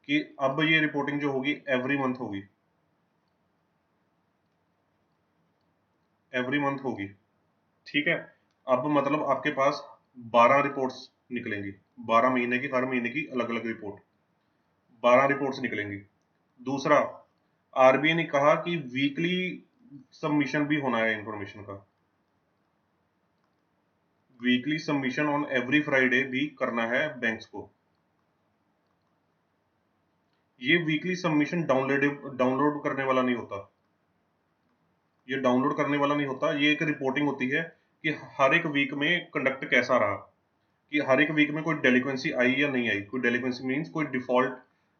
Speaker 1: कि अब ये रिपोर्टिंग जो होगी एवरी मंथ होगी, एवरी मंथ होगी। ठीक है, अब मतलब आपके पास 12 रिपोर्ट्स निकलेंगी, 12 महीने की, हर महीने की अलग अलग रिपोर्ट, 12 रिपोर्ट्स निकलेंगी। दूसरा, आरबीआई ने कहा कि वीकली सबमिशन भी होना है इंफॉर्मेशन का, weekly submission on every Friday भी करना है बैंक्स को। ये वीकली सबमिशन डाउनलोड करने वाला नहीं होता, ये डाउनलोड करने वाला नहीं होता, ये एक रिपोर्टिंग होती है कि हर एक वीक में कंडक्ट कैसा रहा, कि हर एक वीक में कोई डेलिक्वेंसी आई या नहीं आई। कोई डेलिक्वेंसी मीन्स कोई डिफॉल्ट,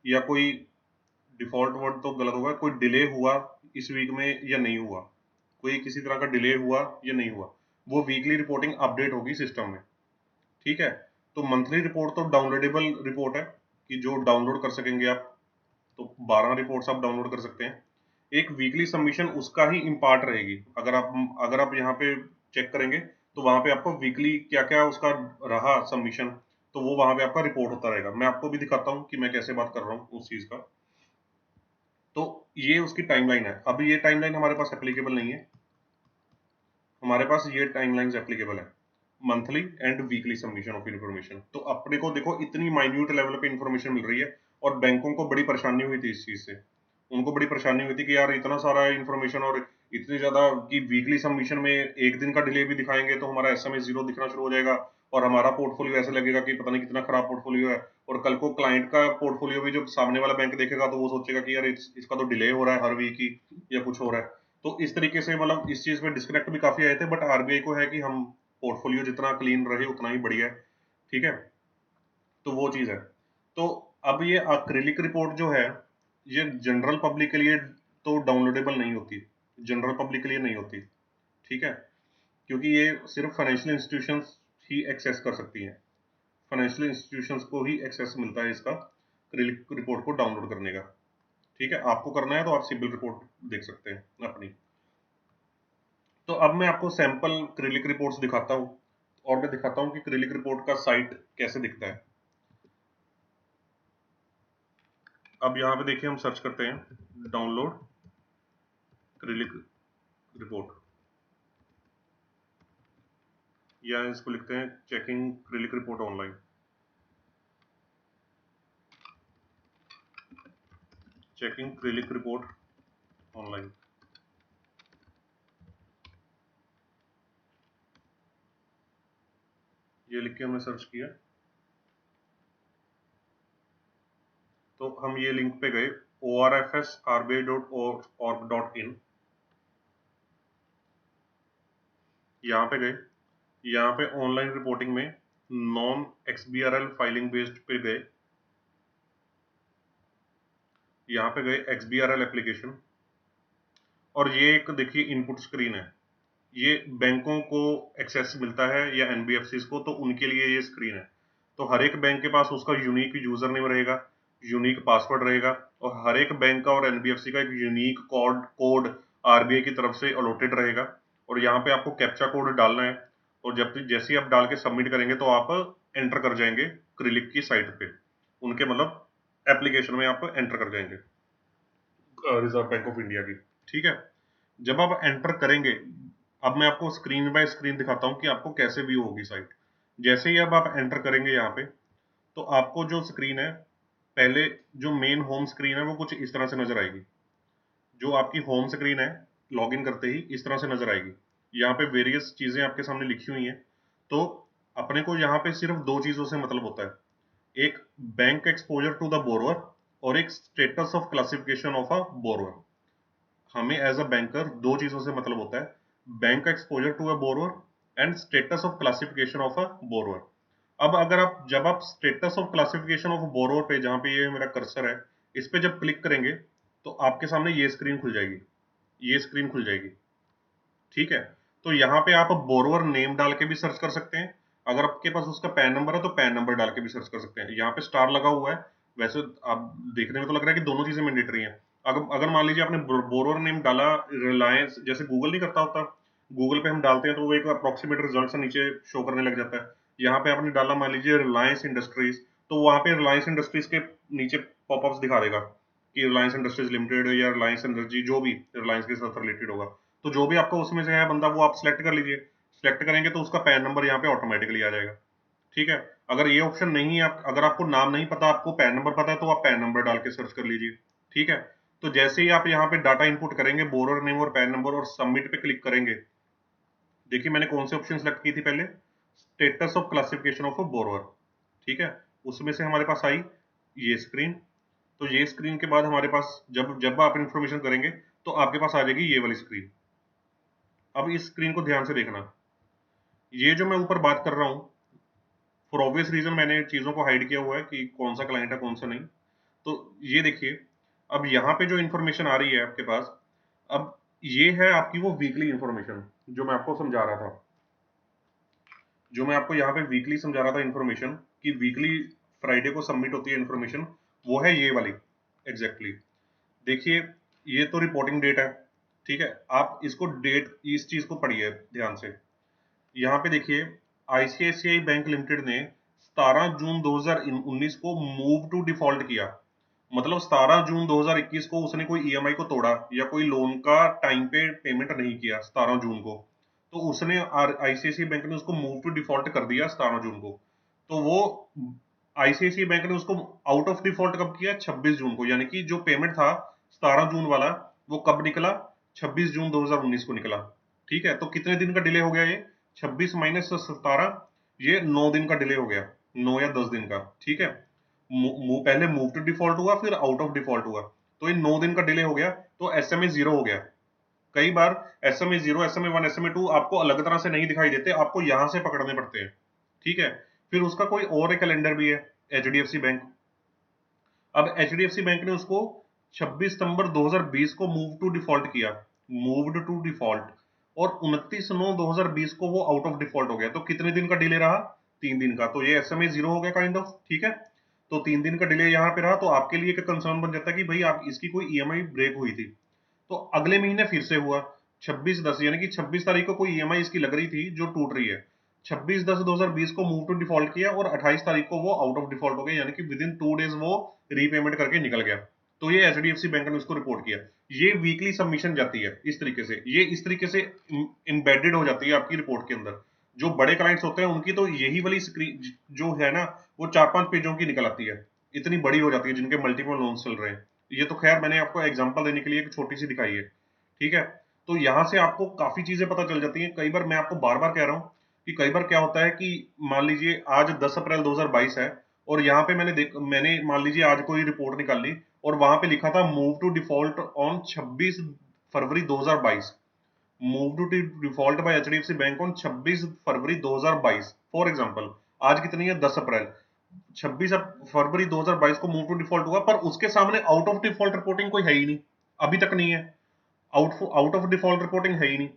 Speaker 1: या कोई डिफॉल्ट वर्ड तो गलत होगा, कोई डिले हुआ इस वीक में या नहीं हुआ, कोई किसी तरह का डिले हुआ या नहीं हुआ, वो वीकली रिपोर्टिंग अपडेट होगी सिस्टम में। ठीक है, तो मंथली रिपोर्ट तो डाउनलोडेबल रिपोर्ट है कि जो डाउनलोड कर सकेंगे आप, तो 12 रिपोर्ट्स आप डाउनलोड कर सकते हैं। एक वीकली सबमिशन उसका ही इम्पार्ट रहेगी। अगर आप यहाँ पे चेक करेंगे तो वहां पे आपको वीकली क्या क्या उसका रहा सबमिशन, तो वो वहां पे आपका रिपोर्ट होता रहेगा। मैं आपको भी दिखाता हूँ कि मैं कैसे बात कर रहा हूँ उस चीज का। तो ये उसकी टाइमलाइन है। अब ये टाइमलाइन हमारे पास एप्लीकेबल नहीं है, हमारे पास ये टाइमलाइंस एप्लीकेबल है, monthly and weekly submission of information. तो अपने को देखो इतनी माइन्यूट लेवल पे इंफॉर्मेशन मिल रही है, और बैंकों को बड़ी परेशानी हुई थी इस चीज से। उनको बड़ी परेशानी हुई थी कि यार इतना सारा इंफॉर्मेशन और इतनी ज्यादा कि वीकली सबमिशन में एक दिन का डिले भी दिखाएंगे तो हमारा SMA 0 दिखना शुरू हो जाएगा, और हमारा पोर्टफोलियो ऐसे लगेगा कि पता नहीं कितना खराब पोर्टफोलियो है। और कल को क्लाइंट का पोर्टफोलियो भी जब सामने वाला बैंक देखेगा तो वो सोचेगा कि यार इसका तो डिले हो रहा है हर वीक ही, या कुछ हो रहा है। तो इस तरीके से मतलब इस चीज में डिस्कनेक्ट भी काफी आए थे, बट आरबीआई को है कि हम पोर्टफोलियो जितना क्लीन रहे उतना ही बढ़िया है। ठीक है, तो वो चीज है। तो अब ये एक्रिलिक रिपोर्ट जो है, ये जनरल पब्लिक के लिए तो डाउनलोडेबल नहीं होती, जनरल पब्लिक के लिए नहीं होती, ठीक है, क्योंकि ये सिर्फ फाइनेंशियल इंस्टीट्यूशंस ही एक्सेस कर सकती हैं। फाइनेंशियल इंस्टीट्यूशंस को ही एक्सेस मिलता है इसका रिपोर्ट को डाउनलोड करने का, ठीक है। आपको करना है तो आप सिबिल रिपोर्ट देख सकते हैं अपनी। तो अब मैं आपको सैंपल क्रिलिक रिपोर्ट्स दिखाता हूँ और मैं दिखाता हूँ कि क्रिलिक रिपोर्ट का साइट कैसे दिखता है। अब यहाँ पे देखिए हम सर्च करते हैं डाउनलोड क्रिलिक रिपोर्ट, या इसको लिखते हैं चेकिंग क्रिलिक रिपोर्ट ऑनलाइन। चेकिंग क्रिलिक रिपोर्ट ऑनलाइन, ये लिख के हमने सर्च किया तो हम ये लिंक पे गए orfsrbi.org.in, यहाँ पे गए, यहाँ पे ऑनलाइन रिपोर्टिंग में नॉन XBRL फाइलिंग बेस्ड पे गए, यहाँ पे गए XBRL एप्लीकेशन, और ये एक देखिए इनपुट स्क्रीन है। ये बैंकों को एक्सेस मिलता है या NBFCs को, तो उनके लिए ये स्क्रीन है। तो हर एक बैंक के पास उसका यूनिक यूजर नेम रहेगा, यूनिक पासवर्ड रहेगा, और हर एक बैंक का और NBFC का एक यूनिक कोड RBI की तरफ से अलॉटेड रहेगा। और यहाँ पे आपको कैप्चा कोड डालना है, और जब जैसे ही आप डाल के सबमिट करेंगे तो आप एंटर कर जाएंगे क्रिलिक की साइट पे, उनके मतलब एप्लीकेशन में आप एंटर कर जाएंगे रिजर्व बैंक ऑफ इंडिया की, ठीक है। जब आप एंटर करेंगे, अब मैं आपको स्क्रीन बाय स्क्रीन दिखाता हूँ कि आपको कैसे व्यू होगी साइट। जैसे ही अब आप एंटर करेंगे यहाँ पे, तो आपको जो स्क्रीन है, पहले जो मेन होम स्क्रीन है वो कुछ इस तरह से नजर आएगी। जो आपकी होम स्क्रीन है लॉगिन करते ही इस तरह से नजर आएगी। यहाँ पे वेरियस चीजें आपके सामने लिखी हुई हैं। तो अपने को यहाँ पे सिर्फ दो चीजों से मतलब होता है, एक bank exposure to the borrower और एक status of classification of a borrower. हमें एज अ बैंकर दो चीजों से मतलब होता है, bank exposure to a borrower and status of classification of a borrower. अब अगर आप जब आप status of classification of borrower पे, जहां पे ये मेरा कर्सर है, इस पे जब क्लिक करेंगे तो आपके सामने ये स्क्रीन खुल जाएगी, ये स्क्रीन खुल जाएगी, ठीक है। तो यहाँ पे आप बोरोअर नेम डाल के भी सर्च कर सकते हैं, अगर आपके पास उसका पैन नंबर है तो पैन नंबर डाल के भी सर्च कर सकते हैं। यहाँ पे स्टार लगा हुआ है, वैसे आप देखने में तो लग रहा है कि दोनों चीजें मैंडेटरी हैं। अगर मान लीजिए आपने बोरोअर नेम डाला रिलायंस, जैसे गूगल नहीं करता होता, गूगल पे हम डालते हैं तो वो एक अप्रोक्सीमेट रिजल्ट से नीचे शो करने लग जाता है। यहाँ पे आपने डाला मान लीजिए रिलायंस इंडस्ट्रीज, तो वहां पे रिलायंस इंडस्ट्रीज के नीचे पॉपअप्स दिखा देगा कि रिलायंस इंडस्ट्रीज लिमिटेड या रिलायंस एनर्जी, जो भी रिलायंस के साथ रिलेटेड होगा। तो जो भी आपका उसमें से है बंदा, वो आप सिलेक्ट कर लीजिए। सिलेक्ट करेंगे तो उसका पैन नंबर यहाँ पे ऑटोमेटिकली आ जाएगा, ठीक है। अगर ये ऑप्शन नहीं है, अगर आपको नाम नहीं पता, आपको पैन नंबर पता है, तो आप पैन नंबर डाल के सर्च कर लीजिए, ठीक है। तो जैसे ही आप यहाँ पे डाटा इनपुट करेंगे, बोरोअर नेम और पैन नंबर, और सबमिट पे क्लिक करेंगे, देखिए मैंने कौन से ऑप्शन सेलेक्ट की थी पहले, status of classification of a borrower, ठीक है। उसमें से हमारे पास आई ये स्क्रीन। तो ये स्क्रीन के बाद हमारे पास जब जब आप इन्फॉर्मेशन करेंगे तो आपके पास आ जाएगी ये वाली स्क्रीन। अब इस स्क्रीन को ध्यान से देखना, ये जो मैं ऊपर बात कर रहा हूँ, फॉर ऑब्वियस रीजन मैंने चीजों को हाइड किया हुआ है कि कौन सा क्लाइंट है कौन सा नहीं। तो ये देखिए, अब यहाँ पे जो इन्फॉर्मेशन आ रही है आपके पास, अब ये है आपकी वो वीकली इन्फॉर्मेशन जो मैं आपको समझा रहा था, जो मैं आपको यहाँ पे वीकली समझा रहा था इन्फॉर्मेशन, कि वीकली फ्राइडे को सबमिट होती है इन्फॉर्मेशन, वो है ये वाली एग्जैक्टली exactly। देखिए, ये तो रिपोर्टिंग डेट है, ठीक है। आप इसको डेट, इस चीज को पढ़िए ध्यान से। यहाँ पे देखिए, आईसीआईसीआई बैंक लिमिटेड ने 17 जून 2019 को मूव टू डिफॉल्ट किया। मतलब 17 जून 2021 को उसने कोई ईएमआई को तोड़ा या कोई लोन का टाइम पे पेमेंट नहीं किया 17 जून को, तो उसने आईसीआईसीआई बैंक ने उसको मूव टू डिफॉल्ट कर दिया 17 जून को। तो वो आईसीआईसीआई बैंक ने उसको आउट ऑफ डिफॉल्ट कब किया, 26 जून को। यानी कि जो पेमेंट था 17 जून वाला, वो कब निकला, 26 जून 2019 को निकला, ठीक है। तो कितने दिन का डिले हो गया ये, 26 माइनस 17, ये 9 दिन का डिले हो गया, 9 या 10 दिन का, ठीक है। पहले मूव टू डिफॉल्ट हुआ, फिर आउट ऑफ डिफॉल्ट हुआ, तो ये 9 दिन का डिले हो गया, तो एसएमए जीरो हो गया। कई बार SMA zero, SMA one, SMA two आपको अलग तरह से नहीं दिखाई देते, आपको यहां से पकड़ने पड़ते हैं, ठीक है। फिर उसका कोई और एक कैलेंडर भी है, एचडीएफसी बैंक। अब एचडीएफसी बैंक ने उसको 26 सितंबर 2020 को मूव टू डिफॉल्ट किया, मूव्ड टू डिफॉल्ट, और 29/9/2020 को वो आउट ऑफ डिफॉल्ट हो गया। तो कितने दिन का डिले रहा? 3 दिन का। तो ये SMA 0 हो गया काइंड ऑफ, ठीक है। तो 3 दिन का डिले यहाँ पे रहा, तो आपके लिए एक कंसर्न बन जाता है कि भाई आप इसकी कोई EMI ब्रेक हुई थी। तो अगले महीने फिर से हुआ 26/10, यानी कि 26 तारीख को कोई EMI इसकी लग रही थी जो टूट रही है। 26/10/2020 को मूव टू डिफॉल्ट किया और 28 तारीख को वो आउट ऑफ डिफॉल्ट हो गया, यानी कि विद इन 2 डेज वो रीपेमेंट करके निकल गया। तो ये HDFC बैंक ने उसको रिपोर्ट किया। ये वीकली सबमिशन जाती है इस तरीके से, ये इस तरीके से एम्बेडेड हो जाती है आपकी रिपोर्ट के अंदर। जो बड़े क्लाइंट्स होते हैं उनकी तो यही वाली स्क्रीन जो है ना, वो 4-5 पेजों की निकल आती है, इतनी बड़ी हो जाती है जिनके मल्टीपल लोन्स चल रहे हैं। ये तो खैर मैंने आपको एग्जांपल देने के लिए एक छोटी सी दिखाई है, ठीक है। तो यहाँ से आपको काफी चीजें पता चल जाती हैं। कई बार मैं आपको बार बार कह रहा हूँ कि कई बार क्या होता है कि मान लीजिए आज 10 अप्रैल 2022 है, और यहाँ पे मैंने मान लीजिए आज कोई रिपोर्ट निकाल ली और वहां पे लिखा था move to default on 26 February 2022, move to default by HDFC bank on 26 February 2022 for example. आज कितनी है? 10 अप्रैल। 26 फरवरी 2022 को मूव टू डिफॉल्ट हुआ, पर उसके सामने आउट ऑफ डिफॉल्ट रिपोर्टिंग कोई है ही नहीं, अभी तक नहीं है। आउट ऑफ डिफॉल्ट रिपोर्टिंग है ही नहीं।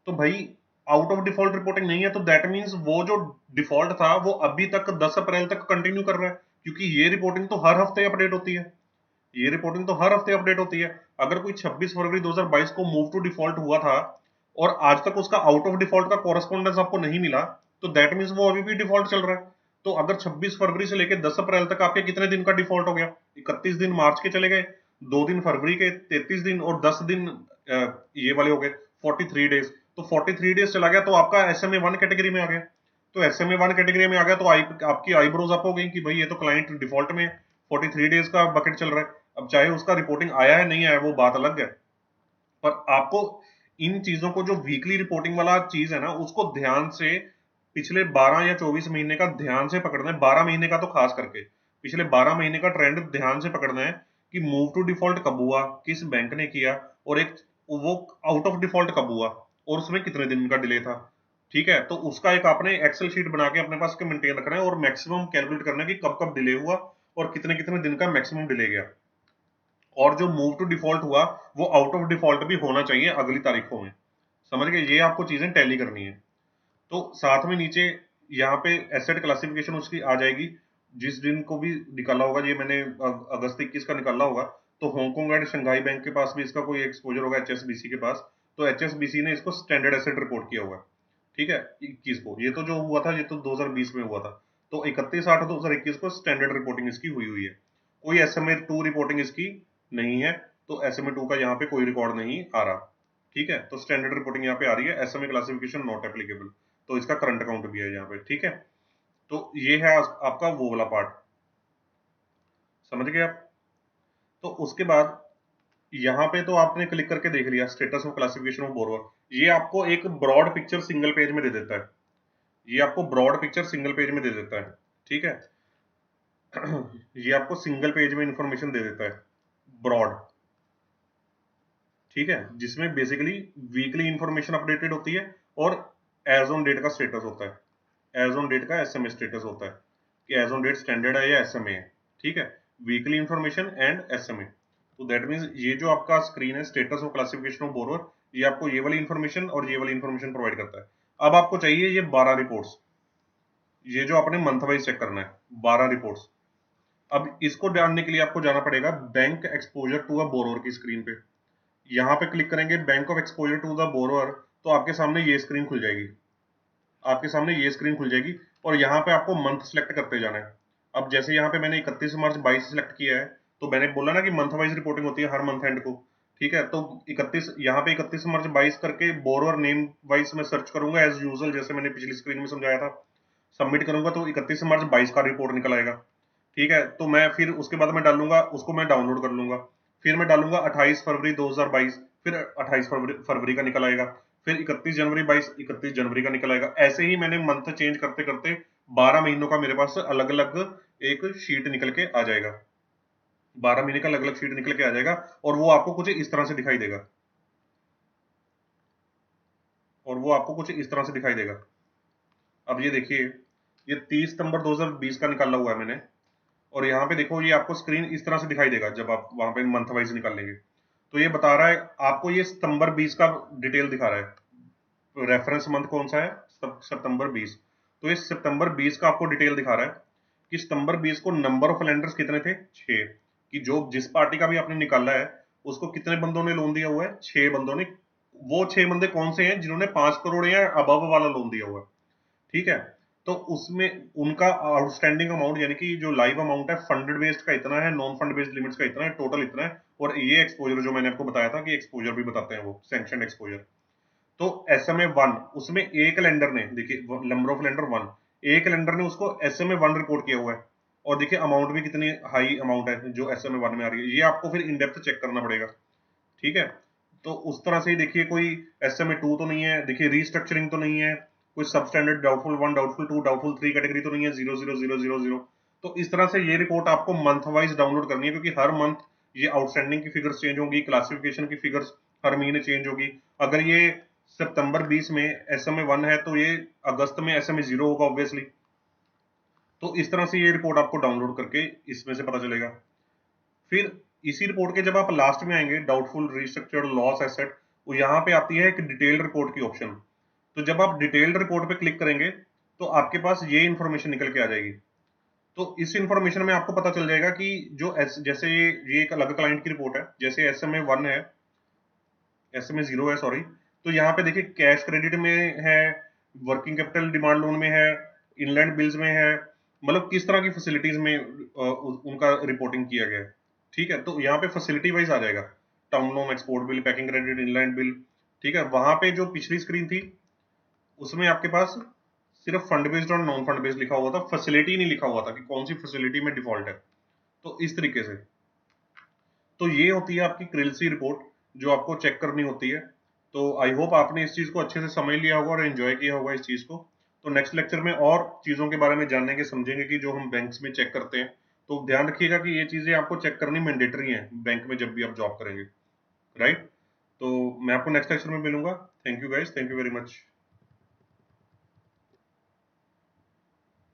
Speaker 1: तो भाई आउट ऑफ डिफॉल्ट रिपोर्टिंग नहीं है, तो दैट मींस वो जो डिफॉल्ट था वो अभी तक 10 अप्रैल तक कंटिन्यू कर रहा है, क्योंकि ये रिपोर्टिंग तो हर हफ्ते अपडेट होती है। ये रिपोर्टिंग तो हर हफ्ते अपडेट होती है। अगर कोई 26 फरवरी 2022 को मूव टू डिफॉल्ट हुआ था और आज तक उसका आउट ऑफ डिफॉल्ट का कॉरेस्पॉन्डेंस आपको नहीं मिला, तो दैट मींस वो अभी भी डिफॉल्ट चल रहा है। तो अगर 26 फरवरी से लेकर 10 अप्रैल तक आपके कितने दिन का डिफॉल्ट हो गया? 31 दिन मार्च के चले गए, 2 दिन फरवरी के, 33 दिन, और 10 दिन ये वाले हो गए 43 डेज। तो 43 डेज चला गया तो आपका SMA 1 कैटेगरी में आ गया। तो SMA 1 कैटेगरी में आ गया तो आपकी आईब्रोज अप हो गई कि भाई ये तो क्लाइंट डिफॉल्ट में 43 डेज का बकेट चल रहा है। अब चाहे उसका रिपोर्टिंग आया है नहीं आया वो बात अलग है, पर आपको इन चीजों को, जो वीकली रिपोर्टिंग वाला चीज है ना, उसको ध्यान से पिछले 12 या 24 महीने का ध्यान से पकड़ना है। 12 महीने का तो खास करके, पिछले 12 महीने का ट्रेंड ध्यान से पकड़ना है कि मूव टू डिफॉल्ट कब हुआ, किस बैंक ने किया, और एक वो आउट ऑफ डिफॉल्ट कब हुआ और उसमें कितने दिन का डिले था, ठीक है। तो उसका एक आपने एक्सेल शीट बना के अपने पास के मेंटेन रखना है और मैक्सिमम कैलकुलेट करना है कि कब कब डिले हुआ और कितने कितने दिन का मैक्सिमम डिले गया। और जो मूव टू डिफॉल्ट हुआ वो आउट ऑफ डिफॉल्ट भी होना चाहिए अगली तारीखों में। समझ गए? ये आपको चीजें टैली करनी है। तो साथ में नीचे यहाँ पे एसेट क्लासिफिकेशन उसकी आ जाएगी, जिस दिन को भी निकाला होगा। ये मैंने अगस्त 21 का निकाला होगा। तो हांगकांग एंड शंघाई बैंक के पास भी इसका कोई एक्सपोजर होगा HSBC के पास। तो HSBC ने इसको स्टैंडर्ड एसेट रिपोर्ट किया हुआ है, ठीक है, 21 को। ये तो जो हुआ था ये तो 2020 में हुआ था। तो 31/8/2021 को स्टैंडर्ड रिपोर्टिंग इसकी हुई हुई है। कोई SMA 2 रिपोर्टिंग इसकी नहीं है, तो SMA 2 का यहाँ पे कोई रिकॉर्ड नहीं आ रहा, ठीक है। तो स्टैंडर्ड रिपोर्टिंग यहाँ पे आ रही है, SMA क्लासिफिकेशन नॉट एप्लीकेबल। तो इसका करंट अकाउंट भी है यहाँ पे, ठीक है। तो ये है आपका वो वाला पार्ट, समझ गए आप? तो उसके बाद यहाँ पे तो आपने क्लिक करके देख लिया status of classification of borrower. ये आपको एक ब्रॉड पिक्चर सिंगल पेज में दे देता है, ये आपको ब्रॉड पिक्चर सिंगल पेज में दे देता है, ठीक है। ये आपको सिंगल पेज में इंफॉर्मेशन दे देता है, ब्रॉड, ठीक है, जिसमें बेसिकली वीकली इंफॉर्मेशन अपडेटेड होती है और एज ऑन डेट का स्टेटस होता है। एज ऑन डेट का SMA स्टेटस होता है कि एज ऑन डेट स्टैंडर्ड है या SMA है, ठीक है। Weekly information and SMA। तो दैट मींस ये जो आपका स्क्रीन है status of classification of borrower, ये आपको ये वाली इंफॉर्मेशन और ये वाली इंफॉर्मेशन प्रोवाइड करता है। अब आपको चाहिए ये 12 रिपोर्ट्स, ये जो आपने मंथ वाइज चेक करना है, 12 रिपोर्ट्स। अब इसको जानने के लिए आपको जाना पड़ेगा bank exposure to a borrower की स्क्रीन पे। यहाँ पे क्लिक करेंगे bank of exposure to the borrower, तो आपके सामने ये स्क्रीन खुल जाएगी, आपके सामने ये स्क्रीन खुल जाएगी। और यहाँ पे आपको मंथ सेलेक्ट करते जाना है। अब जैसे यहाँ पे मैंने 31 मार्च 22 सेलेक्ट किया है, तो मैंने बोला ना कि मंथ वाइज रिपोर्टिंग होती है हर मंथ एंड को, ठीक है। तो 31 यहाँ पे 31 मार्च 22 करके बोरोवर नेम वाइज मैं सर्च करूंगा एज यूजुअल, जैसे मैंने पिछली स्क्रीन में समझाया था। सबमिट करूंगा तो 31 मार्च 22 का रिपोर्ट निकल आएगा, ठीक है। तो मैं फिर उसके बाद मैं डालूंगा उसको, मैं डाउनलोड कर लूंगा। फिर मैं डालूंगा 28 फरवरी 2022, फिर 28 फरवरी का निकल आएगा। फिर 31 जनवरी 22, 31 जनवरी का निकल आएगा। ऐसे ही मैंने मंथ चेंज करते करते 12 महीनों का मेरे पास अलग अलग एक शीट निकल के आ जाएगा। 12 महीने का अलग अलग शीट निकल के आ जाएगा और वो आपको कुछ इस तरह से दिखाई देगा, और वो आपको कुछ इस तरह से दिखाई देगा। अब ये देखिए, ये 30 सितंबर 2020 का निकाला हुआ है मैंने, और यहाँ पे देखो ये आपको स्क्रीन इस तरह से दिखाई देगा जब आप वहां पे मंथ वाइज निकालेंगे। तो ये बता रहा है आपको, ये सितंबर 20 का डिटेल दिखा रहा है। रेफरेंस मंथ कौन सा है? सितंबर 20। तो ये सितंबर 20 का आपको डिटेल दिखा रहा है कि सितंबर 20 को नंबर ऑफ लेंडर्स कितने थे? 6। कि जो जिस पार्टी का भी आपने निकाला है उसको कितने बंदों ने लोन दिया हुआ है? 6 बंदों ने। वो 6 बंदे कौन से हैं जिन्होंने 5 करोड़ या अबव वाला लोन दिया हुआ है? ठीक है। तो उसमें उनका आउटस्टैंडिंग अमाउंट यानी कि जो लाइव अमाउंट है फंडेड बेस्ड का इतना है, नॉन फंड बेस्ड लिमिट्स का इतना है, टोटल इतना है। और ये एक्सपोजर जो मैंने आपको बताया था कि एक्सपोजर भी बताते हैं वो सैंक्शन एक्सपोजर। तो SMA 1 उसमें एक लेंडर ने, देखिए नंबर ऑफ लेंडर 1, एक लेंडर ने उसको SMA 1 रिपोर्ट किया हुआ है। और देखिए अमाउंट भी कितनी हाई अमाउंट है जो SMA 1 में आ रही है। ये आपको फिर इन डेप्थ चेक करना पड़ेगा। ठीक है। तो उस तरह से ही देखिए कोई SMA 2 तो नहीं है, देखिए रीस्ट्रक्चरिंग तो नहीं है, कोई substandard doubtful 1, doubtful 2, doubtful 3 category तो नहीं है, 00000। तो इस तरह से ये रिपोर्ट आपको मंथ वाइज डाउनलोड करनी है, क्योंकि हर मंथ ये आउटस्टैंडिंग की फिगर्स चेंज होंगी, क्लासिफिकेशन की फिगर्स हर महीने चेंज होगी। अगर ये सितंबर 20 में SMA 1 है तो ये अगस्त में SMA 0 होगा ऑब्वियसली। तो इस तरह से ये रिपोर्ट आपको डाउनलोड करके इसमें से पता चलेगा। फिर इसी रिपोर्ट के जब आप लास्ट में आएंगे, डाउटफुल, रिस्ट्रक्चर्ड, लॉस एसेट, वो यहाँ पे आती है एक डिटेल्ड रिपोर्ट की ऑप्शन। तो जब आप डिटेल्ड रिपोर्ट पे क्लिक करेंगे तो आपके पास ये इंफॉर्मेशन निकल के आ जाएगी। तो इस इंफॉर्मेशन में आपको पता चल जाएगा कि जैसे ये एक अलग क्लाइंट की रिपोर्ट है, जैसे SMA 1 है, SMA 0 है सॉरी। तो यहाँ पे देखिए कैश क्रेडिट में है, वर्किंग कैपिटल डिमांड लोन में है, इनलैंड बिल्स में है, मतलब किस तरह की फैसिलिटीज में उनका रिपोर्टिंग किया गया है। ठीक है। तो यहाँ पे फैसिलिटी वाइज आ जाएगा, town loan, export bill, packing credit, inland bill. ठीक है। वहां पे जो पिछली स्क्रीन थी उसमें आपके पास सिर्फ फंड बेस्ड और नॉन फंड बेस्ड लिखा हुआ था, फैसिलिटी नहीं लिखा हुआ था कि कौन सी फैसिलिटी में डिफॉल्ट है। तो इस तरीके से, तो ये होती है आपकी क्रिल्सी रिपोर्ट जो आपको चेक करनी होती है। तो आई होप आपने इस चीज को अच्छे से समझ लिया होगा और एंजॉय किया होगा इस चीज को। तो नेक्स्ट लेक्चर में और चीजों के बारे में जानेंगे, समझेंगे कि जो हम बैंक्स में चेक करते हैं। तो ध्यान रखिएगा कि ये चीजें आपको चेक करनी मैंडेटरी है बैंक में जब भी आप जॉब करेंगे। राइट। तो मैं आपको नेक्स्ट लेक्चर में मिलूंगा। Thank you guys, thank you very much.